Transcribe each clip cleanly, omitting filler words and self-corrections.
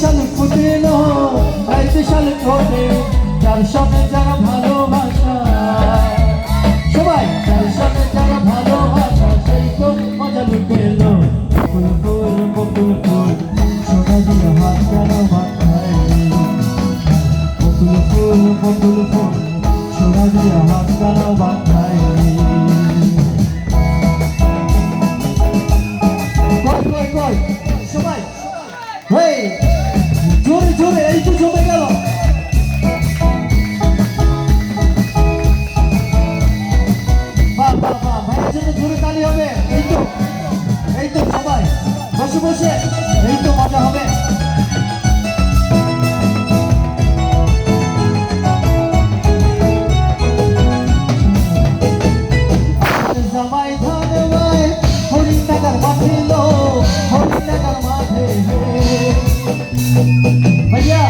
শালুক ফুটিল গাইতে শালুক ওঠে যার সাথে যারা ভালোবাসা সবাই যার সাথে যারা ভালোবাসা সেই তো মজা লুটে এলো বকুল ফুল বকুল ফুল সোনা দিয়ে হাত কেন বাঁধায় বকুল ফুল বকুল ফুল সোনা দিয়ে হাত কেন বাঁধায় সবাই হেই জোরে জোরে এই তো জমে গেল ভাইয়ের জন্য জোরে তালি হবে এই তো সবাই বসে বসে এই তো মজা হবে জামাই ধানবাই হরিণ টাকার মাঠে লো হরিণ টাকার মাঠে ভাইয়া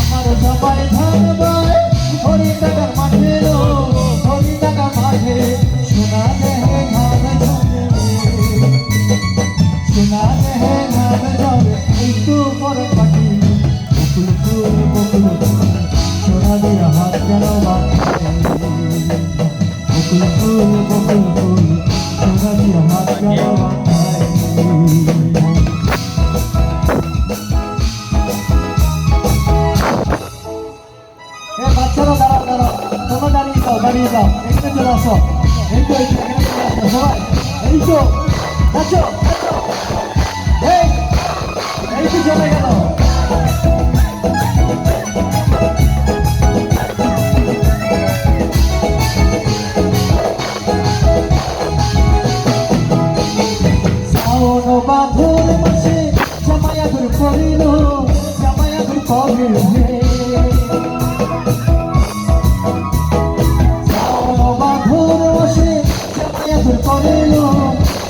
আমার জামাই ধানবাই হরিণ টাকার মাঠে লো হরিণ টাকার মাঠে সোনা দেহে ঘামে ঝরে সোনা দেহে ঘামে ঝরে একটু পরে পাখি বকুল ফুল বকুল ফুল সোনা দিয়ে হাত কেন বাঁধে বকুল ফুল বকুল ফুল সোনা দিয়ে হাত কেন বাঁধে বাচ্চারা দাঁড়াও তোমরা দাঁড়িয়ে যাও এখানে চলে আসো এই তো এখানে চলে আসো সবাই এই তো নাচো এই তো চলে গেল শ্রাবণ বাঁধন মাসে জামায়াতুর পড়িল জামায়াতুর পড়িল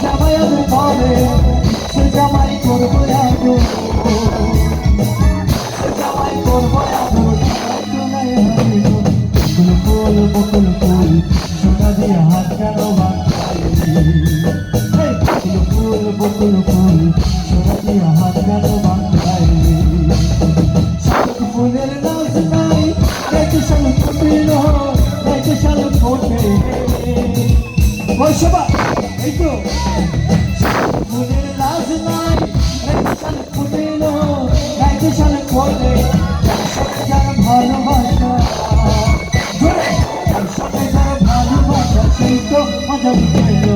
জামায়াতুর পরে সে জামাই করবো আগুন সে জামাই করবো আগুন বকুল ফুল বকুল ফুল সোনা দিয়ে হাত কেন বাঁধায় বকুল ফুল বকুল ফুল সোনা দিয়ে হাত কেন বাঁধায় শালুক ফুলের নাচ নাই গাইতে শালুক ফুটিল গাইতে শালুক ফোটে ওই সবাই এই তো ফুলের লাজ নাই গাইতে শালুক ফুটিল গাইতে শালুক ফোটে সাথে যারা ভালোবাসা জোরে তার সাথে যারা ভালোবাসা সেই তো মজা পেল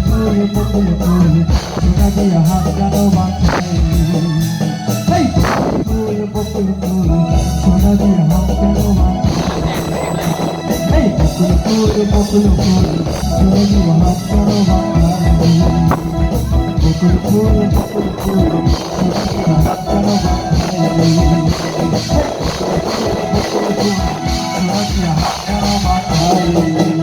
ফুল বকুল ফুল সোনা দিয়ে হাত কেন বাঁধায় ফুল বকুল ফুল সোনা দিয়ে হাত কেন বাঁধায় বকুল ফুল বকুল ফুল সোনা দিয়ে হাত কেন বাঁধায় বকুল ফুল বকুল ফুল সোনা দিয়ে হাত কেন বাঁধায় বকুল ফুল সোনা দিয়ে হাত কেন বাঁধায়